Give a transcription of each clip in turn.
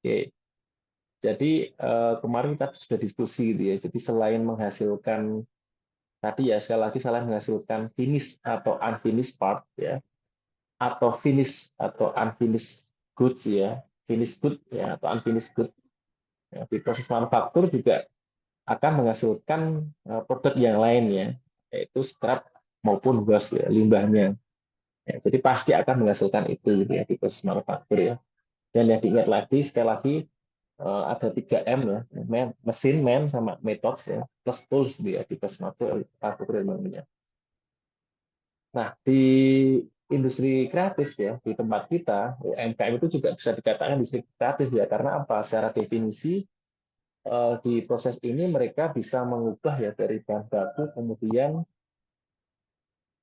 Oke. Jadi kemarin kita sudah diskusi gitu ya. Jadi selain menghasilkan tadi ya sekali lagi selain menghasilkan finish atau unfinished part ya, atau finish atau unfinished goods ya, finish good ya atau unfinished good. Ya, di proses manufaktur juga akan menghasilkan produk yang lain ya, yaitu scrap maupun waste ya, limbahnya. Ya, jadi pasti akan menghasilkan itu gitu ya di proses manufaktur ya. Dan yang diingat lagi sekali lagi ada 3M ya, mesin, man, sama methods ya, plus tools dia di proses manufaktur ilmunya. Nah, di industri kreatif ya, di tempat kita, UMKM itu juga bisa dikatakan industri kreatif ya, karena apa? Secara definisi di proses ini mereka bisa mengubah ya dari bahan baku kemudian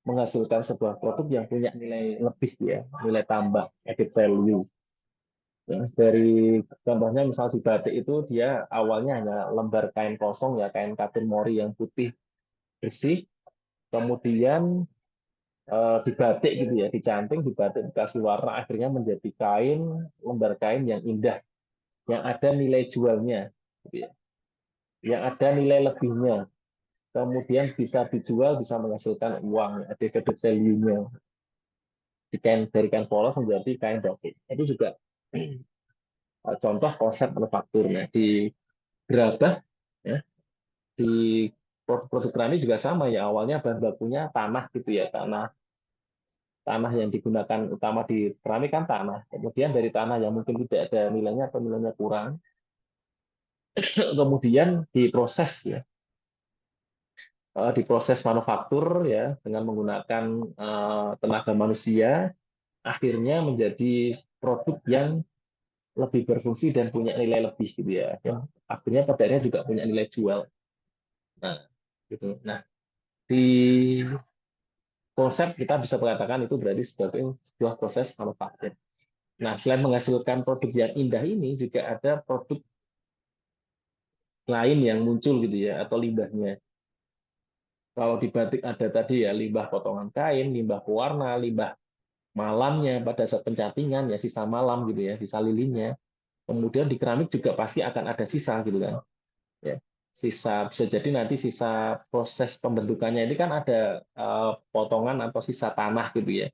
menghasilkan sebuah produk yang punya nilai lebih ya, nilai tambah, added value. Ya, dari contohnya misal di batik itu dia awalnya hanya lembar kain kosong ya, kain katun mori yang putih bersih, kemudian dibatik gitu ya, dicanting, dibatik, dikasih warna, akhirnya menjadi kain, lembar kain yang indah, yang ada nilai jualnya, gitu ya, yang ada nilai lebihnya, kemudian bisa dijual, bisa menghasilkan uang, ada added value-nya, di kain dari kain polos menjadi kain batik. Itu juga contoh konsep manufaktur. Nah, di gerabah, ya, di produk keramik juga sama ya, awalnya bahan bakunya tanah gitu ya, tanah tanah yang digunakan utama di keramik kan tanah. Kemudian dari tanah yang mungkin tidak ada nilainya atau nilainya kurang, kemudian diproses ya, diproses manufaktur ya dengan menggunakan tenaga manusia, akhirnya menjadi produk yang lebih berfungsi dan punya nilai lebih gitu ya. Yang akhirnya pada akhirnya juga punya nilai jual. Nah, gitu. Nah, di konsep kita bisa mengatakan itu berarti sebagai sebuah proses manufaktur. Nah, selain menghasilkan produk yang indah ini, juga ada produk lain yang muncul gitu ya, atau limbahnya. Kalau di batik ada tadi ya, limbah potongan kain, limbah pewarna, limbah malamnya pada saat pencatingan, ya sisa malam gitu ya, sisa lilinnya. Kemudian di keramik juga pasti akan ada sisa gitu kan. Ya, sisa bisa jadi nanti sisa proses pembentukannya ini kan ada potongan atau sisa tanah gitu ya.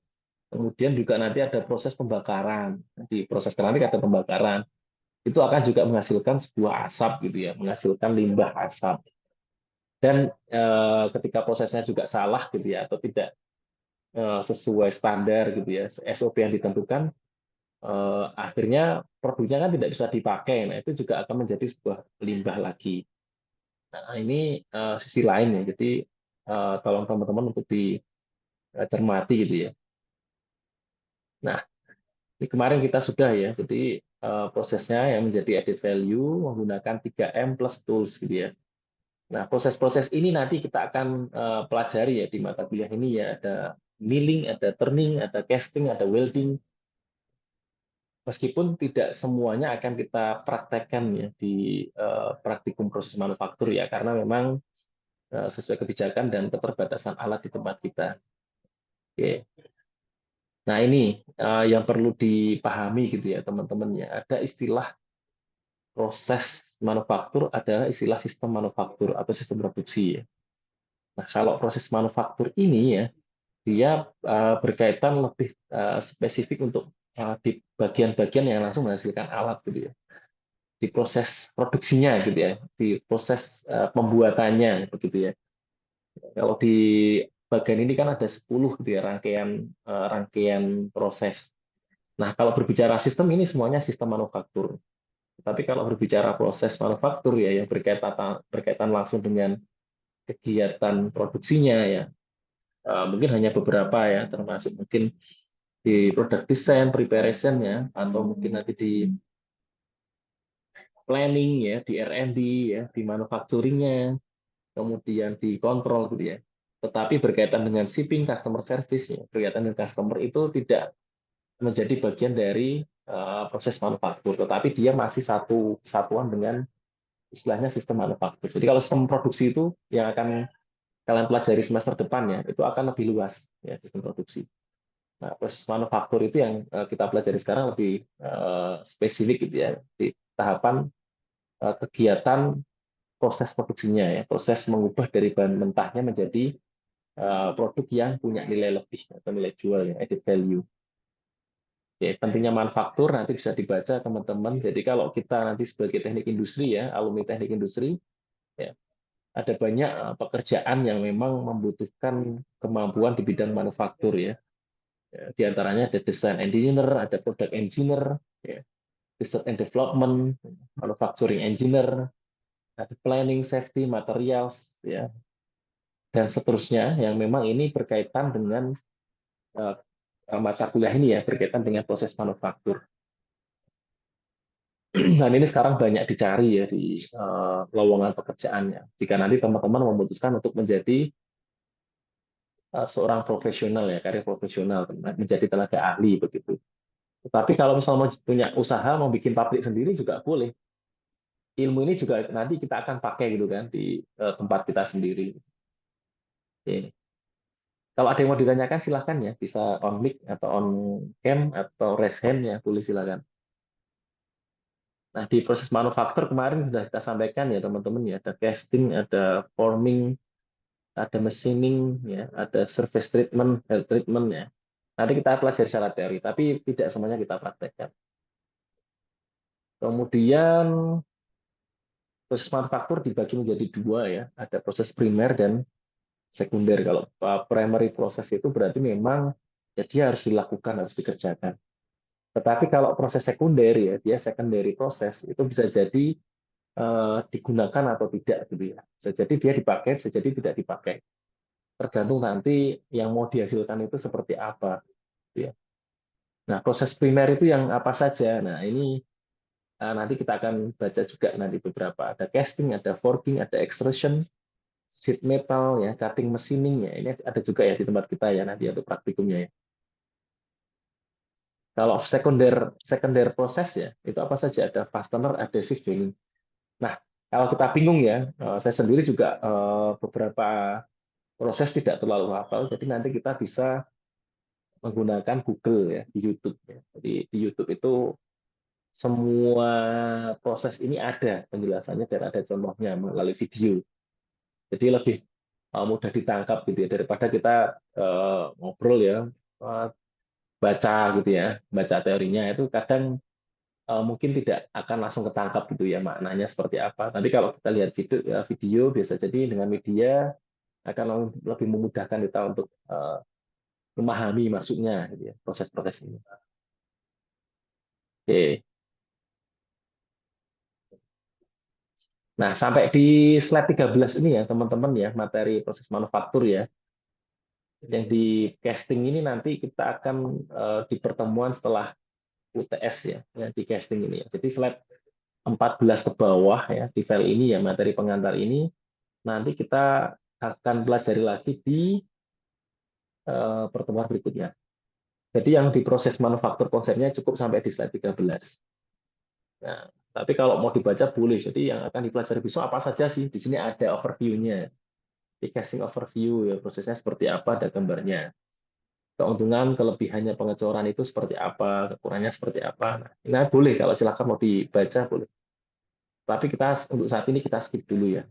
Kemudian juga nanti ada proses pembakaran. Di proses keramik ada pembakaran. Itu akan juga menghasilkan sebuah asap gitu ya, menghasilkan limbah asap. Dan ketika prosesnya juga salah gitu ya, atau tidak sesuai standar gitu ya, SOP yang ditentukan, akhirnya produknya kan tidak bisa dipakai. Nah, itu juga akan menjadi sebuah limbah lagi. Nah, ini sisi lain ya. Jadi tolong teman-teman untuk dicermati gitu ya. Nah, ini kemarin kita sudah ya. Jadi prosesnya yang menjadi added value menggunakan 3M plus tools gitu ya. Nah, proses-proses ini nanti kita akan pelajari ya di mata kuliah ini ya. Ada milling, ada turning, ada casting, ada welding. Meskipun tidak semuanya akan kita praktekkan ya di praktikum proses manufaktur ya, karena memang sesuai kebijakan dan keterbatasan alat di tempat kita. Oke. Nah, ini yang perlu dipahami gitu ya, teman-teman ya. Ada istilah proses manufaktur, adalah istilah sistem manufaktur atau sistem produksi ya. Nah, kalau proses manufaktur ini ya, dia berkaitan lebih spesifik untuk di bagian-bagian yang langsung menghasilkan alat gitu ya. Di proses produksinya gitu ya, di proses pembuatannya begitu ya. Kalau di bagian ini kan ada 10 gitu ya, rangkaian proses. Nah, kalau berbicara sistem ini semuanya sistem manufaktur. Tapi kalau berbicara proses manufaktur ya yang berkaitan langsung dengan kegiatan produksinya ya, mungkin hanya beberapa ya, termasuk mungkin di product design, preparation ya, atau mungkin nanti di planning ya, di R&D ya, di manufacturingnya, kemudian di kontrol gitu ya. Tetapi berkaitan dengan shipping, customer service ya, berkaitan dengan customer itu tidak menjadi bagian dari proses manufaktur, tetapi dia masih satu satuan dengan istilahnya sistem manufaktur. Jadi kalau sistem produksi itu yang akan kalian pelajari semester depan ya, itu akan lebih luas ya sistem produksi. Nah, proses manufaktur itu yang kita pelajari sekarang lebih spesifik gitu ya, di tahapan kegiatan proses produksinya ya, proses mengubah dari bahan mentahnya menjadi produk yang punya nilai lebih atau nilai jual yang added value. Oke, pentingnya manufaktur nanti bisa dibaca teman-teman. Jadi kalau kita nanti sebagai teknik industri ya, alumni teknik industri, ya, ada banyak pekerjaan yang memang membutuhkan kemampuan di bidang manufaktur ya. Di antaranya ada design engineer, ada product engineer, ya, research and development, manufacturing engineer, ada planning, safety, materials, ya, dan seterusnya yang memang ini berkaitan dengan eh, mata kuliah ini ya, berkaitan dengan proses manufaktur. Dan ini sekarang banyak dicari ya di lowongan pekerjaannya. Jika nanti teman-teman memutuskan untuk menjadi seorang profesional ya, karir profesional, menjadi tenaga ahli begitu. Tapi kalau misalnya mau punya usaha, mau bikin pabrik sendiri juga boleh. Ilmu ini juga nanti kita akan pakai gitu kan di tempat kita sendiri. Oke. Kalau ada yang mau ditanyakan silahkan ya, bisa on mic atau on cam atau raise hand ya, boleh silakan. Nah, di proses manufaktur kemarin sudah kita sampaikan ya teman-teman ya, ada casting, ada forming, ada machining, ya, ada surface treatment, heat treatment ya. Nanti kita pelajari secara teori, tapi tidak semuanya kita praktekkan. Kemudian proses manufaktur dibagi menjadi dua ya, ada proses primer dan sekunder. Kalau primary proses itu berarti memang ya dia harus dilakukan, harus dikerjakan. Tetapi kalau proses sekunder ya, dia secondary proses itu bisa jadi digunakan atau tidak gitu ya. Bisa jadi dia dipakai, bisa jadi tidak dipakai. Tergantung nanti yang mau dihasilkan itu seperti apa. Gitu ya. Nah, proses primer itu yang apa saja? Nah, ini nanti kita akan baca juga nanti beberapa. Ada casting, ada forging, ada extrusion, sheet metal, ya, cutting machining, ya. Ini ada juga ya di tempat kita ya nanti untuk praktikumnya ya. Kalau sekunder proses ya, itu apa saja? Ada fastener, adhesive joining. Nah, kalau kita bingung ya, saya sendiri juga beberapa proses tidak terlalu hafal, jadi nanti kita bisa menggunakan Google ya di YouTube ya. Jadi di YouTube itu semua proses ini ada penjelasannya dan ada contohnya melalui video. Jadi lebih mudah ditangkap gitu ya daripada kita ngobrol ya, baca gitu ya, baca teorinya itu kadang mungkin tidak akan langsung ketangkap gitu ya maknanya seperti apa. Nanti kalau kita lihat video biasa jadi dengan media akan lebih memudahkan kita untuk memahami maksudnya gitu ya, proses-proses ini. Oke. Nah, sampai di slide 13 ini ya, teman-teman ya, materi proses manufaktur ya. Yang di casting ini nanti kita akan di pertemuan setelah UTS ya, di casting ini ya. Jadi slide 14 ke bawah ya, di file ini ya, materi pengantar ini, nanti kita akan pelajari lagi di pertemuan berikutnya. Jadi yang di proses manufaktur konsepnya cukup sampai di slide 13. Nah, tapi kalau mau dibaca boleh. Jadi yang akan dipelajari besok apa saja sih? Di sini ada overview-nya. Di casting overview ya prosesnya seperti apa, ada gambarnya. Keuntungan, kelebihannya pengecoran itu seperti apa, kekurangannya seperti apa. Nah, ini boleh kalau silakan mau dibaca boleh. Tapi kita untuk saat ini kita skip dulu ya.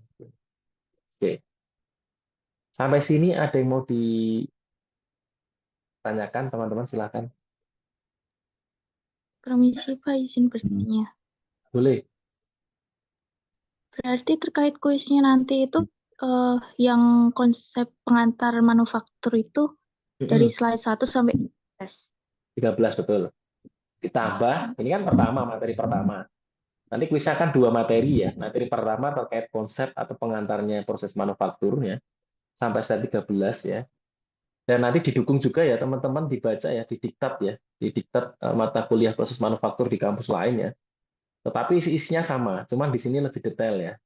Oke. Sampai sini ada yang mau ditanyakan teman-teman silakan. Permisi Pak, izin bertanya. Boleh. Berarti terkait kuisnya nanti itu yang konsep pengantar manufaktur itu dari slide 1 sampai 13. 13 betul. Ditambah, ini kan pertama, materi pertama. Nanti kuisnya kan dua materi ya. Materi pertama terkait konsep atau pengantarnya proses manufakturnya sampai slide 13 ya. Dan nanti didukung juga ya teman-teman dibaca ya, didiktat ya, didiktat mata kuliah proses manufaktur di kampus lain ya. Tetapi isinya sama, cuman di sini lebih detail ya.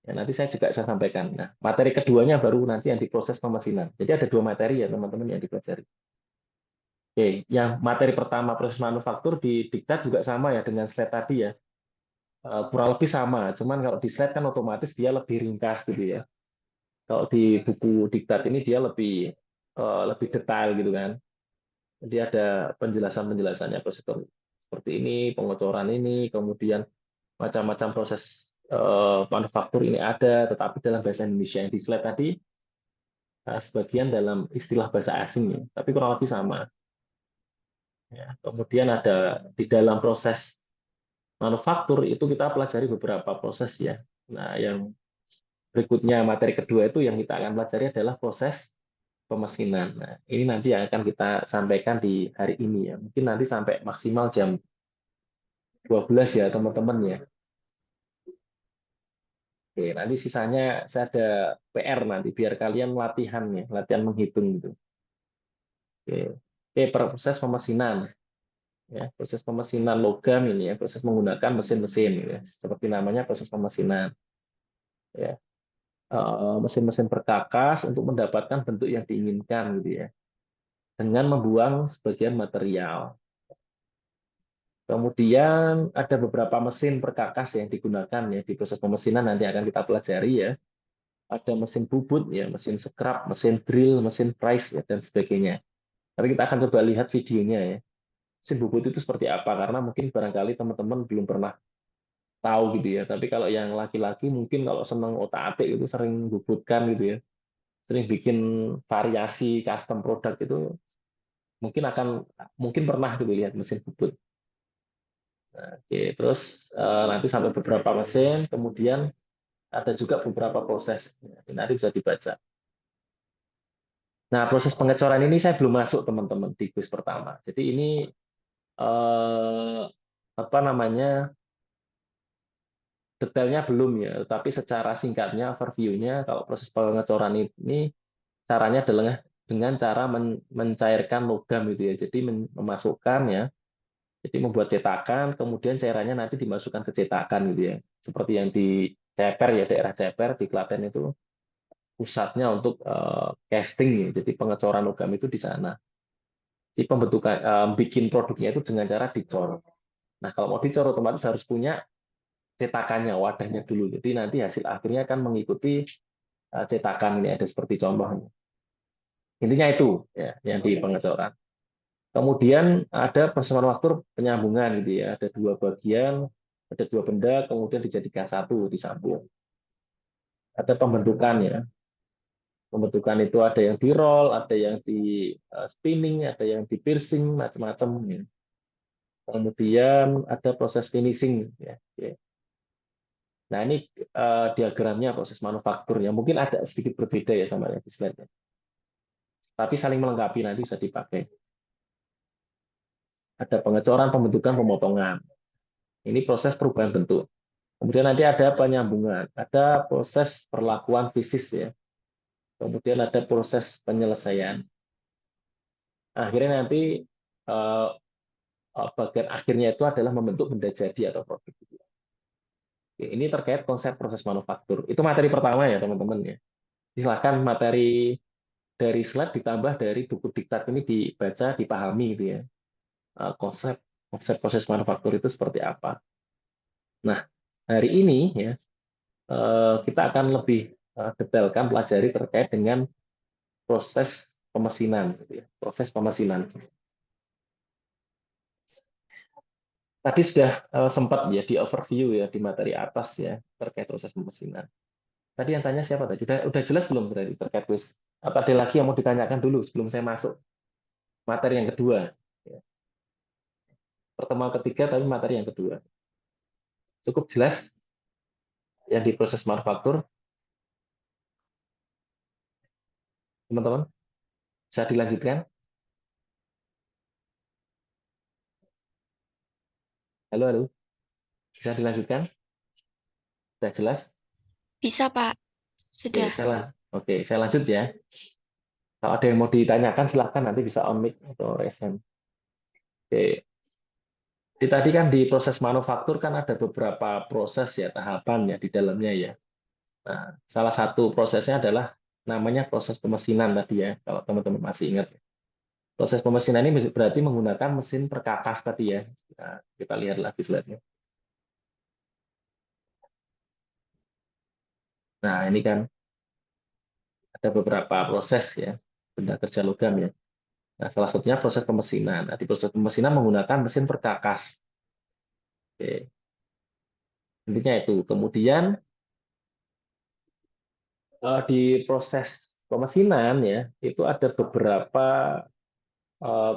Ya, nanti saya juga saya sampaikan. Nah, materi keduanya baru nanti yang diproses pemesinan. Jadi ada dua materi ya teman-teman yang dipelajari. Oke, yang materi pertama proses manufaktur di diktat juga sama ya dengan slide tadi ya. Kurang lebih sama, cuman kalau di slide kan otomatis dia lebih ringkas gitu ya. Kalau di buku diktat ini dia lebih lebih detail gitu kan. Jadi ada penjelasan-penjelasannya proses seperti ini, pengocoran ini, kemudian macam-macam proses manufaktur ini ada, tetapi dalam bahasa Indonesia yang di slide tadi sebagian dalam istilah bahasa asing ya, tapi kurang lebih sama. Ya. Kemudian ada di dalam proses manufaktur itu kita pelajari beberapa proses ya. Nah, yang berikutnya materi kedua itu yang kita akan pelajari adalah proses pemesinan. Nah, ini nanti yang akan kita sampaikan di hari ini ya. Mungkin nanti sampai maksimal jam 12 ya teman-teman ya. Oke, nanti sisanya saya ada PR nanti biar kalian latihan ya, latihan menghitung gitu. Oke, Oke proses pemesinan ya, proses pemesinan logam ini ya, proses menggunakan mesin-mesin ya. Seperti namanya proses pemesinan ya. Mesin-mesin perkakas untuk mendapatkan bentuk yang diinginkan gitu ya. Dengan membuang sebagian material. Kemudian ada beberapa mesin perkakas yang digunakan ya di proses pemesinan nanti akan kita pelajari ya. Ada mesin bubut ya, mesin scrap, mesin drill, mesin prise ya, dan sebagainya. Tapi kita akan coba lihat videonya ya. Mesin bubut itu seperti apa karena mungkin barangkali teman-teman belum pernah tahu gitu ya. Tapi kalau yang laki-laki mungkin kalau senang otak-atik itu sering bubutkan gitu ya. Sering bikin variasi custom produk itu mungkin pernah gitu lihat mesin bubut. Oke, terus nanti sampai beberapa mesin, kemudian ada juga beberapa proses. Nanti bisa dibaca. Nah, proses pengecoran ini saya belum masuk teman-teman di quiz pertama. Jadi ini eh, apa namanya detailnya belum ya, tapi secara singkatnya overview-nya kalau proses pengecoran ini caranya adalah dengan cara mencairkan logam gitu ya. Jadi memasukkan ya, jadi membuat cetakan, kemudian cairannya nanti dimasukkan ke cetakan gitu ya. Seperti yang di Ceper ya, daerah Ceper di Klaten itu pusatnya untuk casting ya. Jadi pengecoran logam itu di sana. Di pembentukan bikin produknya itu dengan cara dicor. Nah, kalau mau dicor otomatis harus punya cetakannya, wadahnya dulu. Jadi nanti hasil akhirnya akan mengikuti cetakan ini ada seperti contohnya. Intinya itu ya yang di pengecoran. Kemudian ada proses manufaktur penyambungan gitu ya. Ada dua bagian, ada dua benda, kemudian dijadikan satu, disambung. Ada pembentukan ya. Pembentukan itu ada yang di roll, ada yang di spinning, ada yang di piercing, macam-macam. Ya. Kemudian ada proses finishing ya. Oke. Nah ini diagramnya proses manufakturnya. Mungkin ada sedikit berbeda ya sama yang di slide-nya. Tapi saling melengkapi nanti bisa dipakai. Ada pengecoran, pembentukan, pemotongan. Ini proses perubahan bentuk. Kemudian nanti ada penyambungan, ada proses perlakuan fisis ya. Kemudian ada proses penyelesaian. Akhirnya nanti eh, bagian akhirnya itu adalah membentuk benda jadi atau produk. Ini terkait konsep proses manufaktur. Itu materi pertama ya teman-teman ya. Silakan materi dari slide ditambah dari buku diktat ini dibaca, dipahami gitu ya. Konsep konsep proses manufaktur itu seperti apa. Nah, hari ini ya kita akan lebih detailkan pelajari terkait dengan proses pemesinan gitu ya. Proses pemesinan. Tadi sudah sempat ya di overview ya di materi atas ya terkait proses pemesinan. Tadi yang tanya siapa tadi? Udah jelas belum berarti terkait quiz? Apa ada lagi yang mau ditanyakan dulu sebelum saya masuk materi yang kedua? Ya. Pertemuan ketiga tapi materi yang kedua. Cukup jelas yang di proses manufaktur, teman-teman? Bisa dilanjutkan? Halo, halo. Bisa dilanjutkan? Sudah jelas? Bisa, Pak. Oke, Sudah. saya lanjut ya. Kalau ada yang mau ditanyakan, silahkan nanti bisa on mic atau raise hand. Oke. Jadi tadi kan di proses manufaktur kan ada beberapa proses ya, tahapan ya di dalamnya ya. Nah, salah satu prosesnya adalah namanya proses pemesinan tadi ya, kalau teman-teman masih ingat. Proses pemesinan ini berarti menggunakan mesin perkakas tadi ya. Nah, kita lihat lagi slide-nya. Nah, ini kan ada beberapa proses ya, benda kerja logam ya. Nah, salah satunya proses pemesinan. Nah, di proses pemesinan menggunakan mesin perkakas. Oke. Intinya itu. Kemudian di proses pemesinan ya, itu ada beberapa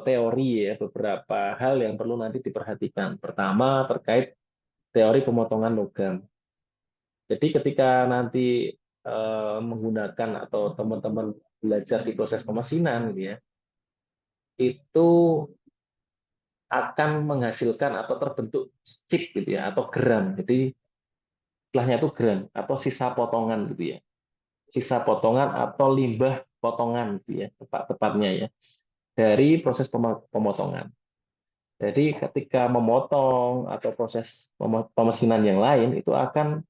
teori ya, beberapa hal yang perlu nanti diperhatikan. Pertama, terkait teori pemotongan logam. Jadi ketika nanti menggunakan atau teman-teman belajar di proses pemesinan gitu ya, itu akan menghasilkan atau terbentuk chip gitu ya, atau gram. Jadi istilahnya itu gram atau sisa potongan gitu ya. Sisa potongan atau limbah potongan gitu ya, tepat-tepatnya ya, dari proses pemotongan. Jadi ketika memotong atau proses pemesinan yang lain itu akan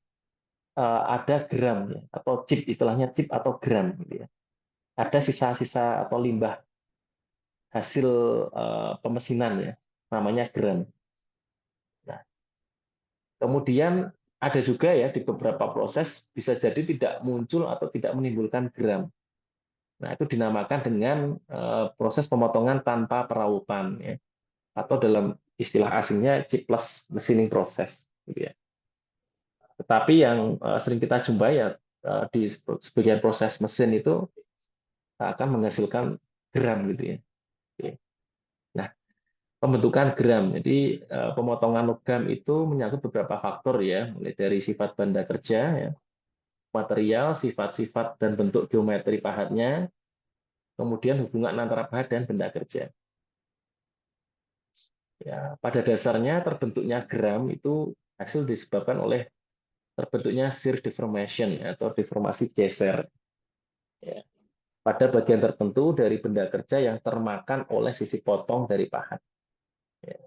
ada gram ya, atau chip, istilahnya chip atau gram gitu ya. Ada sisa-sisa atau limbah hasil pemesinan ya, namanya gram. Nah, kemudian ada juga ya di beberapa proses bisa jadi tidak muncul atau tidak menimbulkan gram. Nah, itu dinamakan dengan proses pemotongan tanpa perautan ya, atau dalam istilah asingnya chipless machining process gitu ya. Tetapi yang sering kita jumpai ya di sebagian proses mesin itu akan menghasilkan gram gitu ya. Oke. Nah, pembentukan gram. Jadi pemotongan logam itu menyangkut beberapa faktor ya, mulai dari sifat benda kerja ya, material, sifat-sifat dan bentuk geometri pahatnya, kemudian hubungan antara pahat dan benda kerja. Ya, pada dasarnya terbentuknya gram itu hasil disebabkan oleh terbentuknya shear deformation atau deformasi geser ya, pada bagian tertentu dari benda kerja yang termakan oleh sisi potong dari pahat. Ya.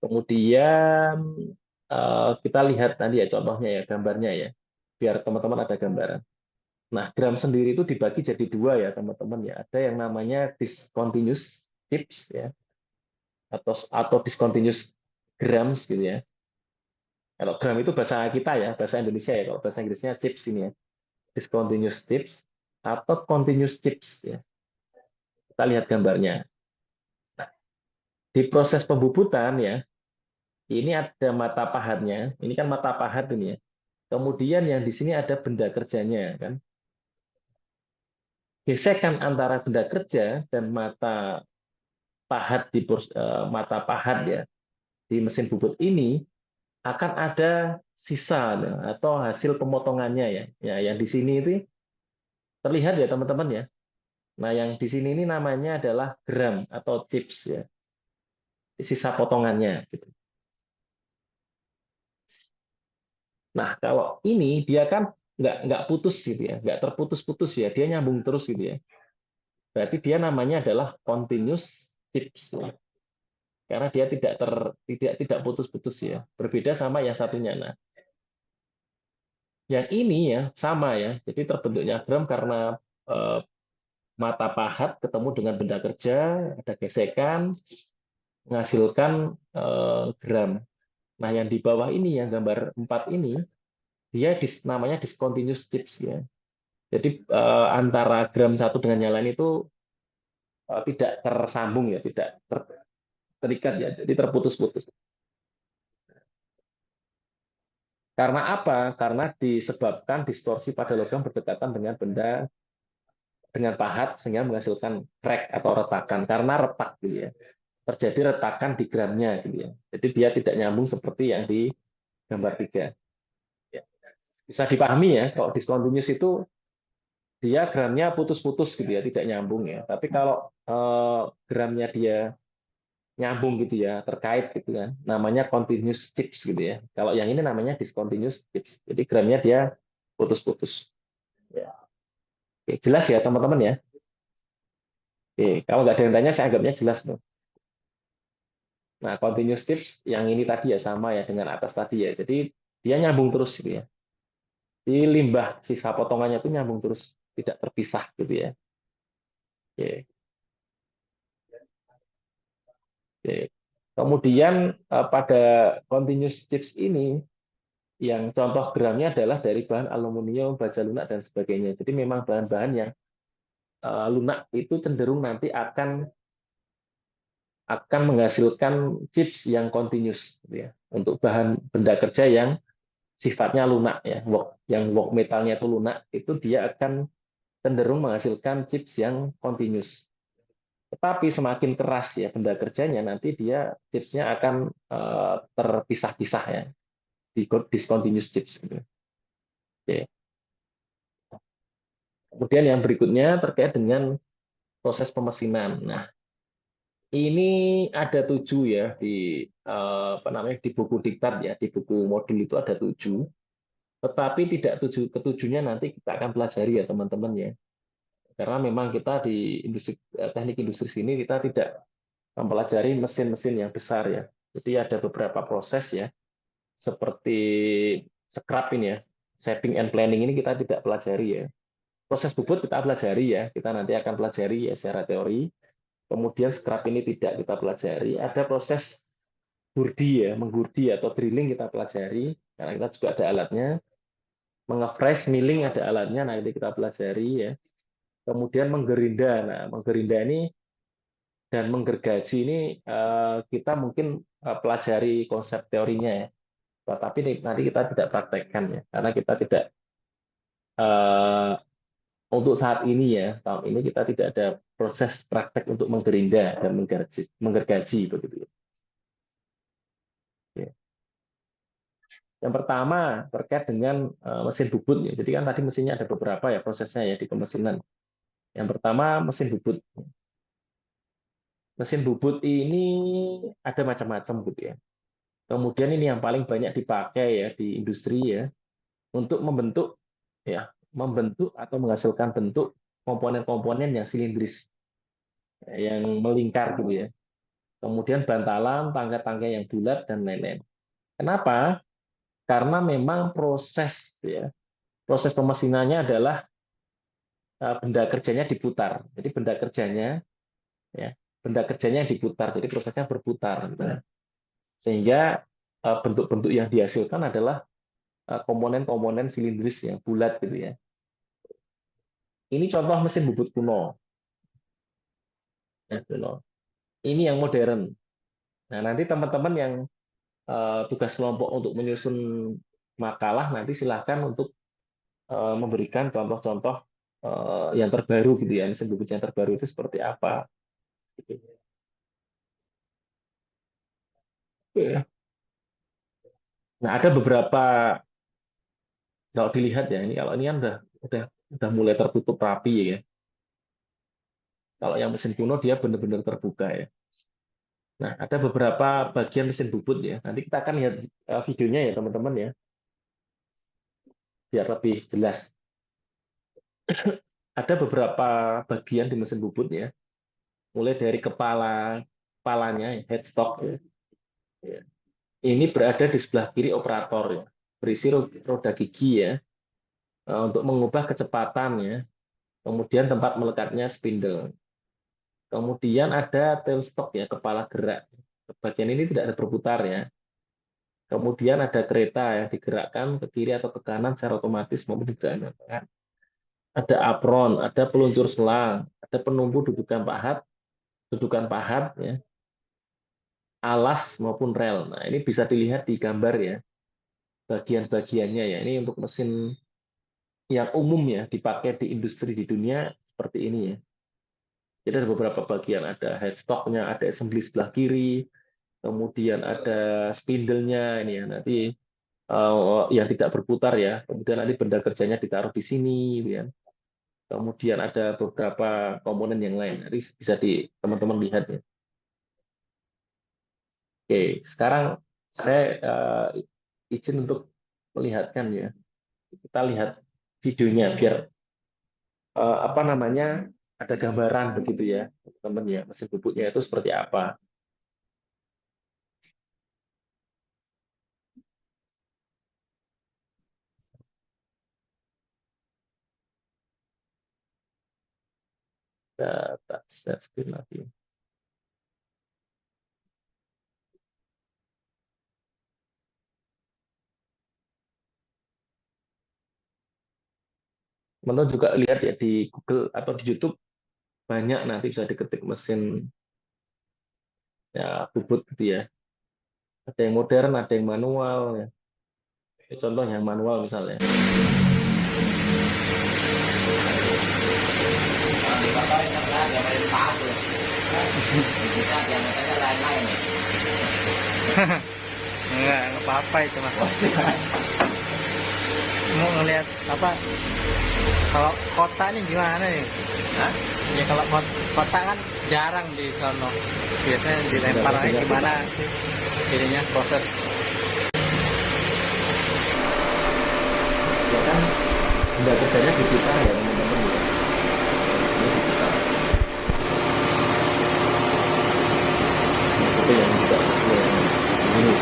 Kemudian kita lihat nanti ya contohnya ya, gambarnya ya, biar teman-teman ada gambaran. Nah, gram sendiri itu dibagi jadi dua ya teman-teman ya. Ada yang namanya discontinuous chips ya, atau discontinuous grams gitu ya. Kalau gram itu bahasa kita ya, bahasa Indonesia ya. Kalau bahasa Inggrisnya chips ini ya, discontinuous chips atau continuous chips ya. Kita lihat gambarnya. Nah, di proses pembubutan ya, ini ada mata pahatnya. Ini kan mata pahat ini ya. Kemudian yang di sini ada benda kerjanya kan. Gesekan antara benda kerja dan mata pahat mata pahat ya di mesin bubut ini akan ada sisa ya, atau hasil pemotongannya ya. Ya, yang di sini itu terlihat ya teman-teman ya. Nah, yang di sini ini namanya adalah gram atau chips ya. Sisa potongannya gitu. Nah, kalau ini dia kan nggak putus gitu ya, nggak terputus-putus ya, dia nyambung terus gitu ya. Berarti dia namanya adalah continuous chips ya. Karena dia tidak putus-putus ya. Berbeda sama yang satunya. Nah, yang ini ya sama ya. Jadi terbentuknya gram karena eh, mata pahat ketemu dengan benda kerja, ada gesekan, menghasilkan gram. Nah, yang di bawah ini yang gambar 4 ini dia namanya discontinuous chips ya. Jadi antara gram satu dengan yang lain itu tidak tersambung ya, tidak terikat ya, jadi terputus-putus. Karena apa? Karena disebabkan distorsi pada logam berdekatan dengan benda dengan pahat sehingga menghasilkan crack atau retakan. Karena retak gitu ya. Terjadi retakan di gramnya gitu ya. Jadi dia tidak nyambung seperti yang di gambar 3. Ya. Bisa dipahami ya, kalau discontinuous itu dia gramnya putus-putus gitu ya, tidak nyambung ya. Tapi kalau gramnya dia nyambung gitu ya, terkait gitu kan. Namanya continuous chips gitu ya. Kalau yang ini namanya discontinuous chips. Jadi gramnya dia putus-putus. Ya. Oke, jelas ya teman-teman ya. Oke, kalau nggak ada yang tanya, saya anggapnya jelas. Loh. Nah, continuous tips yang ini tadi ya sama ya dengan atas tadi ya. Jadi dia nyambung terus gitu ya. Di limbah sisa potongannya itu nyambung terus, tidak terpisah gitu ya. Oke. Oke. Kemudian pada continuous chips ini yang contoh gramnya adalah dari bahan aluminium, baja lunak dan sebagainya. Jadi memang bahan-bahan yang lunak itu cenderung nanti akan menghasilkan chips yang continuous gitu ya. Untuk bahan benda kerja yang sifatnya lunak ya, yang work metalnya itu lunak, itu dia akan cenderung menghasilkan chips yang continuous. Tetapi semakin keras ya benda kerjanya, nanti dia chipsnya akan terpisah-pisah ya, discontinuous chips gitu. Oke. Kemudian yang berikutnya terkait dengan proses pemesinan. Nah, ini ada 7 ya di apa namanya di buku diktat ya, di buku modul itu ada 7. Tetapi tidak ketujuhnya nanti kita akan pelajari ya teman-teman ya. Karena memang kita di industri teknik industri sini kita tidak mempelajari mesin-mesin yang besar ya. Jadi ada beberapa proses ya, seperti scrap ini ya, shaping and planning ini kita tidak pelajari ya. Proses bubut kita pelajari ya, kita nanti akan pelajari ya secara teori. Kemudian scrap ini tidak kita pelajari. Ada proses hurdi ya, menghurdi atau drilling kita pelajari, karena kita juga ada alatnya. Mengefresh, milling ada alatnya, nanti kita pelajari ya. Kemudian menggerinda, nah menggerinda ini dan menggergaji ini kita mungkin pelajari konsep teorinya ya, tetapi nanti kita tidak praktekkan ya, karena kita tidak eh, untuk saat ini ya, tahun ini kita tidak ada proses praktek untuk menggerinda dan menggergaji begitu ya. Yang pertama terkait dengan mesin bubut ya. Jadi kan tadi mesinnya ada beberapa ya prosesnya ya di pemesinan. Yang pertama mesin bubut. Mesin bubut ini ada macam-macam gitu ya. Kemudian ini yang paling banyak dipakai ya di industri ya untuk membentuk atau menghasilkan bentuk komponen-komponen yang silindris, yang melingkar gitu ya. Kemudian bantalan, tangkai-tangkai yang bulat dan lain-lain. Kenapa? Karena memang proses pemesinannya adalah benda kerjanya diputar. Jadi ya, benda kerjanya yang diputar. Jadi prosesnya berputar. Nah, sehingga bentuk-bentuk yang dihasilkan adalah komponen-komponen silindris yang bulat gitu ya. Ini contoh mesin bubut kuno. Ya, kuno. Ini yang modern. Nah, nanti teman-teman yang tugas kelompok untuk menyusun makalah nanti silahkan untuk memberikan contoh-contoh yang terbaru gitu ya. Mesin bubut yang terbaru itu seperti apa. Gitu. Oke. Nah, ada beberapa kalau dilihat ya ini kalau ini kan udah udah mulai tertutup rapi ya. Kalau yang mesin kuno dia benar-benar terbuka ya. Nah, ada beberapa bagian mesin bubut ya. Nanti kita akan lihat videonya ya teman-teman ya, biar lebih jelas. Ada beberapa bagian di mesin bubut ya, mulai dari kepalanya, headstock ya. Ya. Ini berada di sebelah kiri operator ya, berisi roda gigi ya, untuk mengubah kecepatan ya. Kemudian tempat melekatnya spindle. Kemudian ada tailstock ya, kepala gerak. Bagian ini tidak ada berputar ya. Kemudian ada kereta ya, digerakkan ke kiri atau ke kanan secara otomatis maupun digerakkan. Ada apron, ada peluncur selang, ada penumpu dudukan pahat ya, alas maupun rel. Nah, ini bisa dilihat di gambar ya, bagian-bagiannya ya. Ini untuk mesin yang umum ya, dipakai di industri di dunia seperti ini ya. Jadi ada beberapa bagian, ada headstocknya, ada assembly sebelah kiri, kemudian ada spindle-nya ini ya, nanti yang tidak berputar ya. Kemudian nanti benda kerjanya ditaruh di sini, gitu ya. Kemudian ada beberapa komponen yang lain. Nanti bisa teman-teman lihat ya. Oke, sekarang saya izin untuk melihatkan ya. Kita lihat videonya biar apa namanya ada gambaran begitu ya, teman-teman ya, mesin bubutnya itu seperti apa. Kita share screen lagi. Teman-teman juga lihat ya di Google atau di YouTube banyak nanti bisa diketik mesin ya bubut gitu ya. Ada yang modern, ada yang manual ya. Ini contoh yang manual misalnya. Enggak apa-apa itu mas. Mau ngeliat apa? Kalau kota nih gimana nih? Hah? Ya kalau kota kan jarang di sono. Biasanya dilempar aja gimana sih? Jadinya proses. Ya kan benda kerjanya digital ya teman-teman ya. Ini digital. Sesuatu yang tidak sesuai dengan ini.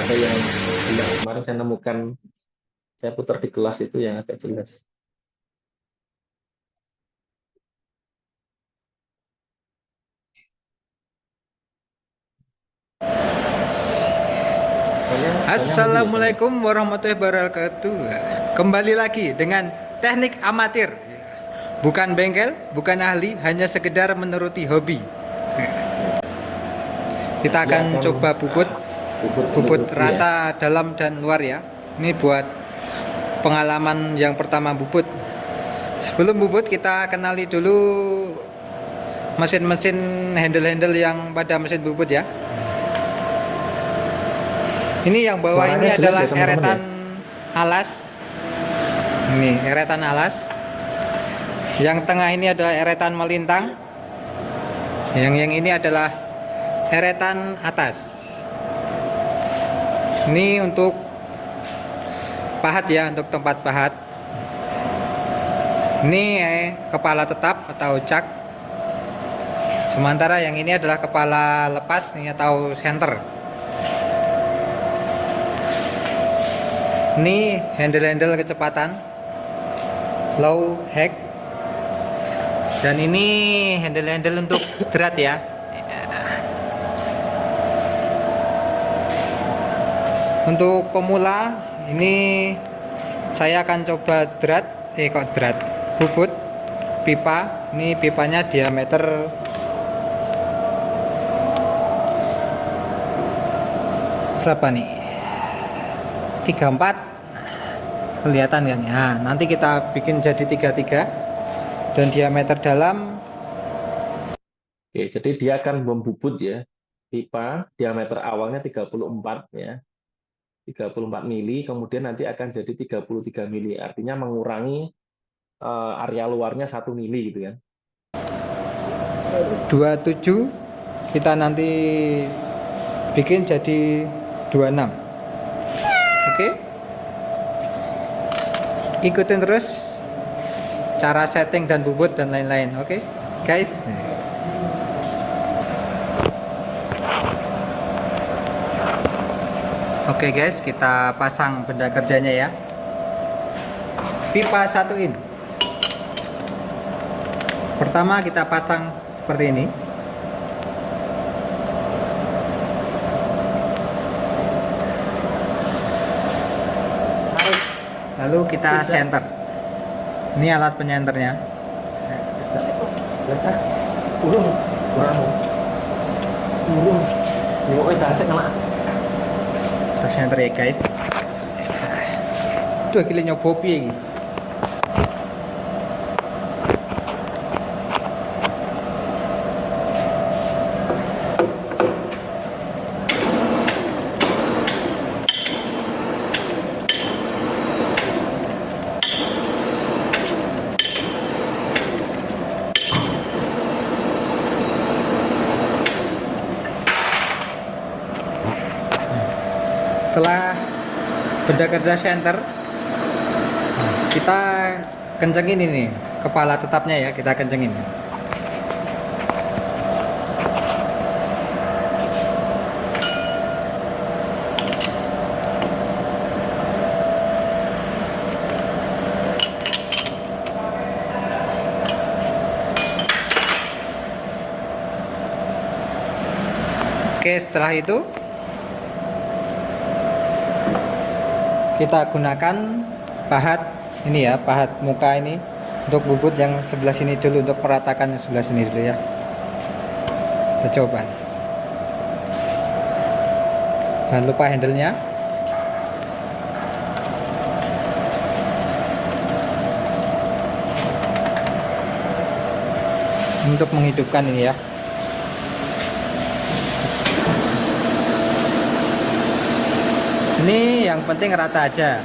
Ada yang jelas kemarin saya nemukan, saya putar di kelas itu yang agak jelas. Assalamualaikum warahmatullahi wabarakatuh. Kembali lagi dengan teknik amatir. Bukan bengkel, bukan ahli, hanya sekedar menuruti hobi. Kita akan coba bubut rata dalam dan luar ya. Ini buat pengalaman yang pertama bubut. Sebelum bubut kita kenali dulu mesin-mesin handle-handle yang pada mesin bubut ya. Ini yang bawah ini adalah eretan alas. Ini eretan alas. Yang tengah ini adalah eretan melintang. Yang ini adalah eretan atas. Ini untuk pahat ya, untuk tempat pahat. Ini kepala tetap atau cak. Sementara yang ini adalah kepala lepas ini atau center. Ini handle-handle kecepatan low, high. Dan ini handle-handle untuk drat ya. Untuk pemula ini saya akan coba bubut pipa. Ini pipanya diameter berapa nih? 34 kelihatan kan ya. Nanti kita bikin jadi 33 dan diameter dalam. Oke, jadi dia akan membubut ya pipa diameter awalnya 34 ya. 34 mili, kemudian nanti akan jadi 33 mili. Artinya mengurangi area luarnya 1 mili gitu kan. 27 kita nanti bikin jadi 26. Oke. Ikutin terus cara setting dan bubut dan lain-lain. Oke, guys. Oke guys, kita pasang benda kerjanya ya. Pipa satuin. Pertama kita pasang seperti ini. Lalu kita center. Ini alat penyenternya. Kita center ya guys. Tuh kili nyoba piye iki. Setelah benda kerja center, kita kencengin ini kepala tetapnya ya, kita kencengin. Oke, setelah itu kita gunakan pahat ini ya, pahat muka ini untuk bubut yang sebelah sini dulu, untuk meratakan yang sebelah sini dulu ya. Kita coba. Jangan lupa handle-nya. Untuk menghidupkan ini ya. Ini yang penting rata aja.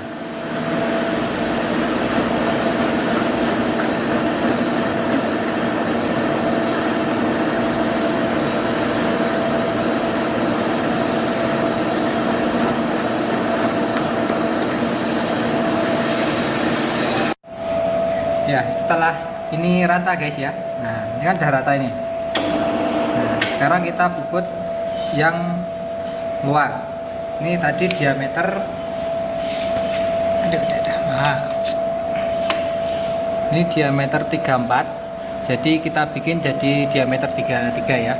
Ya, setelah ini rata guys ya. Nah, ini kan udah rata ini. Nah, sekarang kita bubut yang luar. Ini tadi diameter, nah, ini diameter 34. Jadi kita bikin jadi diameter 33 ya.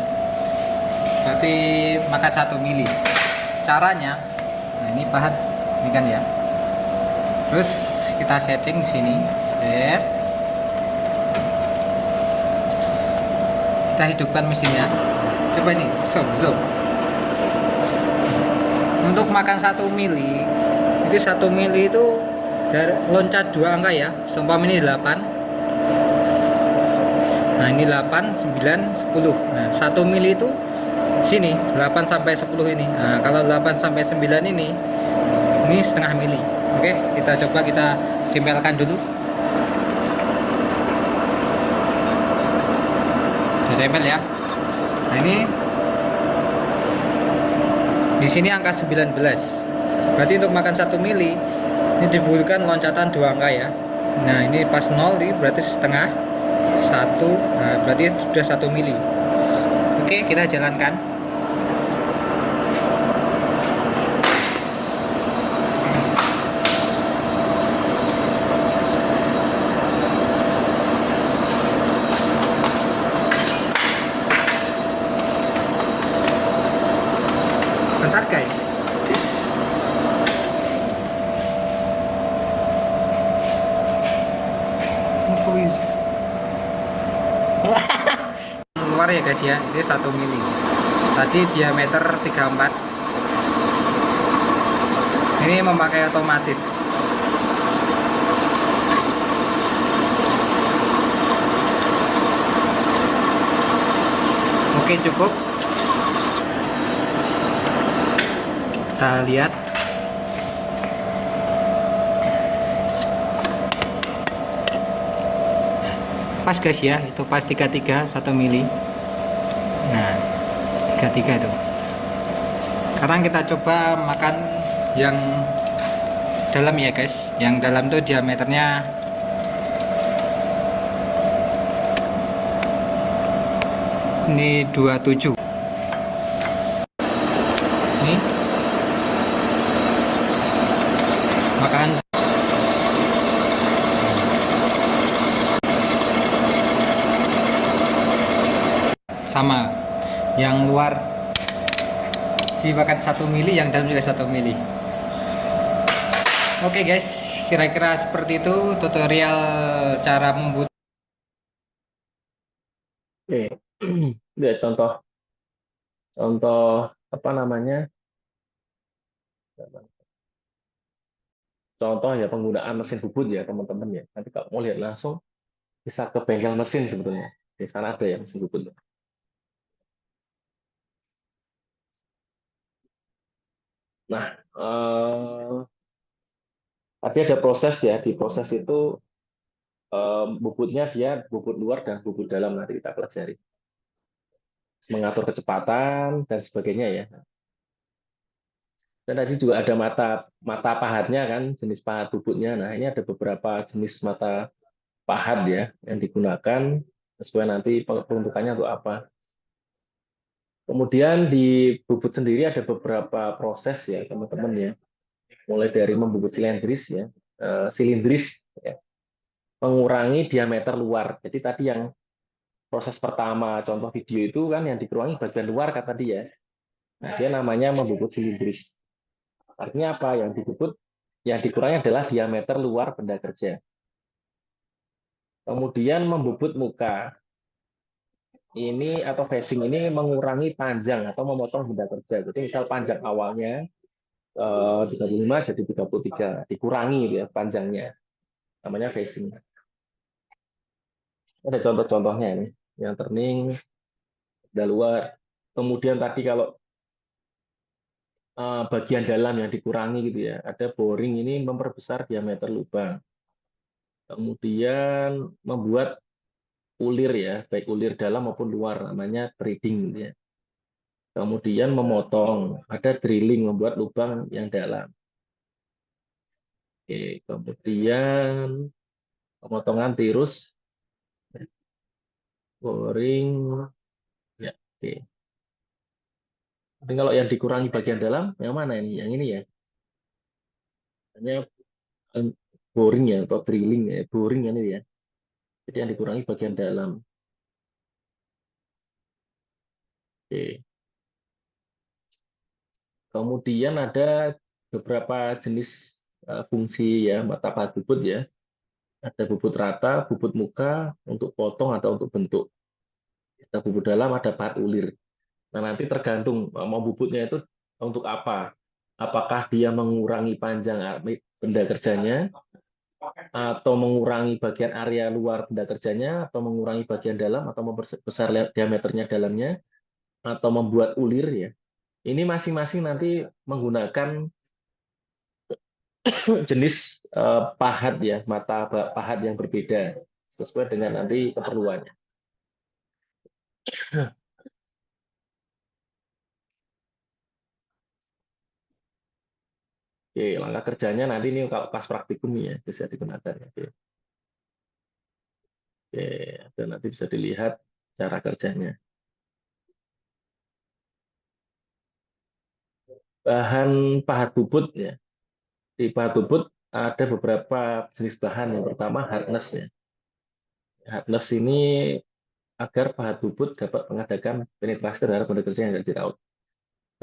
Berarti makan 1 mili. Caranya, nah ini pahat ini kan ya. Terus kita setting sini, set. Kita hidupkan mesinnya. Coba ini, zoom. Untuk makan 1 mili, itu 1 mili itu dari loncat 2 angka ya. Seumpama ini 8. Nah, ini 8, 9, 10. Nah, 1 mili itu sini 8 sampai 10 ini. Nah, kalau 8 sampai 9 ini setengah mili. Oke, kita coba kita tempelkan dulu. Tempel ya. Nah, ini di sini angka 19. Berarti untuk makan 1 mili ini dibutuhkan loncatan 2 angka ya. Nah, ini pas 0 ini berarti setengah 1. Nah, berarti sudah 1 mili. Oke, kita jalankan. Bentar guys. Keluar ya guys ya, ini 1 mili. Tadi diameter 34. Ini memakai otomatis. Oke, cukup. Kita lihat. Pas guys ya, itu pas 33 1 mili. Nah, 33 itu. Sekarang kita coba makan yang dalam ya guys. Yang dalam tuh diameternya ini 27. Ini makan sama. Yang luar dimakan 1 mili, yang dalam juga 1 mili. Oke guys, kira-kira seperti itu tutorial cara membuat. Oke, ya contoh apa namanya? Contoh ya penggunaan mesin bubut ya teman-teman ya. Nanti kalau mau lihat langsung bisa ke bengkel mesin sebetulnya. Di sana ada ya mesin bubut. Nah, tadi ada proses ya. Di proses itu bubutnya dia bubut luar dan bubut dalam, nanti kita pelajari. Mengatur kecepatan dan sebagainya ya. Dan tadi juga ada mata pahatnya kan, jenis pahat bubutnya. Nah, ini ada beberapa jenis mata pahat ya yang digunakan sesuai nanti peruntukannya untuk apa. Kemudian di bubut sendiri ada beberapa proses ya teman-teman ya. Mulai dari membubut silindris ya, ya, mengurangi diameter luar. Jadi tadi yang proses pertama contoh video itu kan yang dikurangi bagian luar kata dia. Nah, dia namanya membubut silindris. Artinya apa? Yang dibubut yang dikurangi adalah diameter luar benda kerja. Kemudian membubut muka. Ini atau facing ini mengurangi panjang atau memotong benda kerja. Jadi misal panjang awalnya 35 jadi 33, dikurangi gitu ya panjangnya. Namanya facing. Ada contoh-contohnya ini. Yang turning, benda luar. Kemudian tadi kalau bagian dalam yang dikurangi gitu ya. Ada boring ini memperbesar diameter lubang. Kemudian membuat ulir ya, baik ulir dalam maupun luar, namanya threading gitu ya. Kemudian memotong, ada drilling, membuat lubang yang dalam. Oke, kemudian pemotongan tirus, boring, ya. Oke. Tapi kalau yang dikurangi bagian dalam, yang mana ini? Yang ini ya. Hanya boring ya atau drilling ya, boring ini ya. Jadi yang dikurangi bagian dalam. Oke. Kemudian ada beberapa jenis fungsi ya mata pahat bubut ya. Ada bubut rata, bubut muka untuk potong atau untuk bentuk. Ada bubut dalam, ada pahat ulir. Nah, nanti tergantung mau bubutnya itu untuk apa. Apakah dia mengurangi panjang benda kerjanya, atau mengurangi bagian area luar benda kerjanya, atau mengurangi bagian dalam, atau memperbesar diameternya dalamnya, atau membuat ulir ya. Ini masing-masing nanti menggunakan jenis pahat ya, mata pahat yang berbeda sesuai dengan nanti keperluannya. Oke, langkah kerjanya nanti ini kalau pas praktikum ya bisa digunakan. Oke. Oke, dan nanti bisa dilihat cara kerjanya. Bahan pahat bubut ya. Di pahat bubut ada beberapa jenis bahan. Yang pertama hardness ya. Hardness ini agar pahat bubut dapat mengadakan penetrasi terhadap benda kerja yang tidak diraut.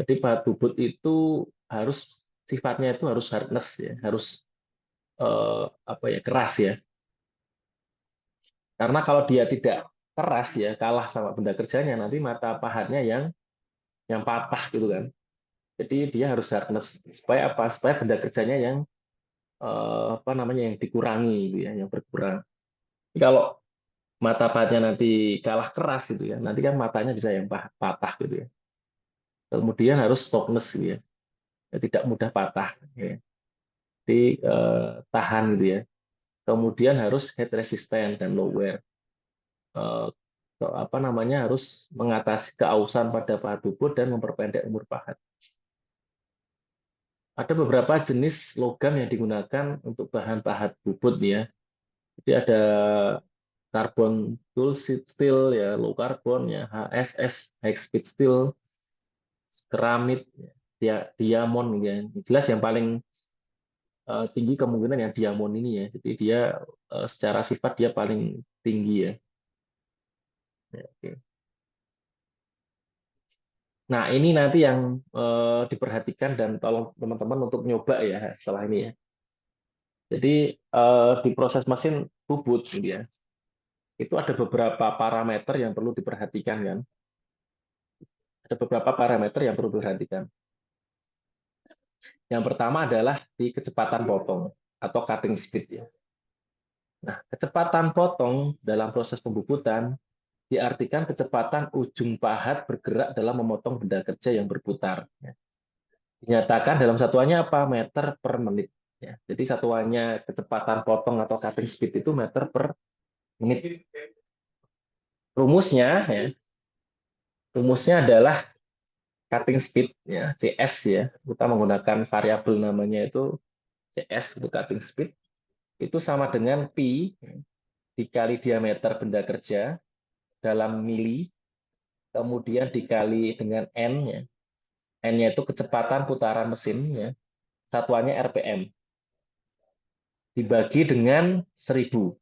Jadi pahat bubut itu harus sifatnya itu harus hardness ya, harus apa ya, keras ya. Karena kalau dia tidak keras ya, kalah sama benda kerjanya, nanti mata pahatnya yang patah gitu kan. Jadi dia harus hardness supaya apa? Supaya benda kerjanya yang apa namanya yang dikurangi gitu ya, yang berkurang. Jadi kalau mata pahatnya nanti kalah keras gitu ya, nanti kan matanya bisa yang patah gitu ya. Kemudian harus toughness gitu ya, tidak mudah patah. Ya. Jadi tahan gitu ya. Kemudian harus heat resistant dan low wear. Eh, apa namanya harus mengatasi keausan pada pahat bubut dan memperpendek umur pahat. Ada beberapa jenis logam yang digunakan untuk bahan pahat bubut ya. Jadi ada carbon tool steel ya, low carbon ya, HSS high speed steel, keramit, ya, diamond ya. Jelas yang paling tinggi kemungkinan yang diamond ini ya. Jadi dia secara sifat dia paling tinggi ya. Ya, oke. Nah, ini nanti yang diperhatikan dan tolong teman-teman untuk nyoba ya setelah ini ya. Jadi di proses mesin bubut gitu ya, itu ada beberapa parameter yang perlu diperhatikan kan. Ada beberapa parameter yang perlu diperhatikan. Yang pertama adalah di kecepatan potong atau cutting speed ya. Nah, kecepatan potong dalam proses pembubutan diartikan kecepatan ujung pahat bergerak dalam memotong benda kerja yang berputar. Ya. Dinyatakan dalam satuannya apa? Meter per menit. Ya. Jadi satuannya kecepatan potong atau cutting speed itu meter per menit. Rumusnya, ya, rumusnya adalah cutting speed, ya, CS ya. Kita menggunakan variabel namanya itu CS untuk cutting speed. Itu sama dengan pi dikali diameter benda kerja dalam mili, kemudian dikali dengan n, ya. N-nya itu kecepatan putaran mesin, ya. Satuannya RPM. Dibagi dengan 1000.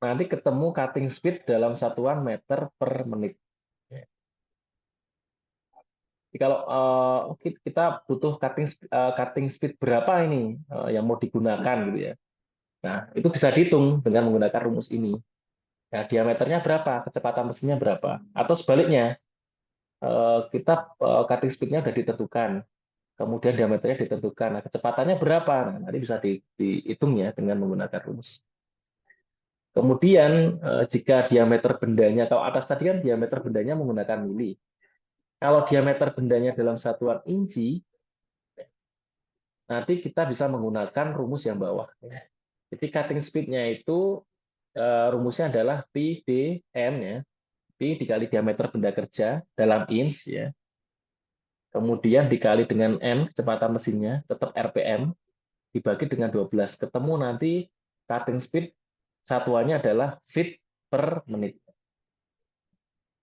Nanti ketemu cutting speed dalam satuan meter per menit. Jadi kalau kita butuh cutting speed berapa ini yang mau digunakan gitu ya. Nah, itu bisa dihitung dengan menggunakan rumus ini. Nah, diameternya berapa, kecepatan mesinnya berapa, atau sebaliknya kita cutting speed-nya sudah ditentukan, kemudian diameternya ditentukan, nah, kecepatannya berapa, nah, nanti bisa dihitung ya dengan menggunakan rumus. Kemudian jika diameter bendanya, kalau atas tadi kan diameter bendanya menggunakan mili. Kalau diameter bendanya dalam satuan inci, nanti kita bisa menggunakan rumus yang bawah. Jadi cutting speed-nya itu rumusnya adalah Pi dN ya, Pi dikali diameter benda kerja dalam inch ya. Kemudian dikali dengan N kecepatan mesinnya, tetap RPM, dibagi dengan 12. Ketemu nanti cutting speed satuannya adalah feet per menit.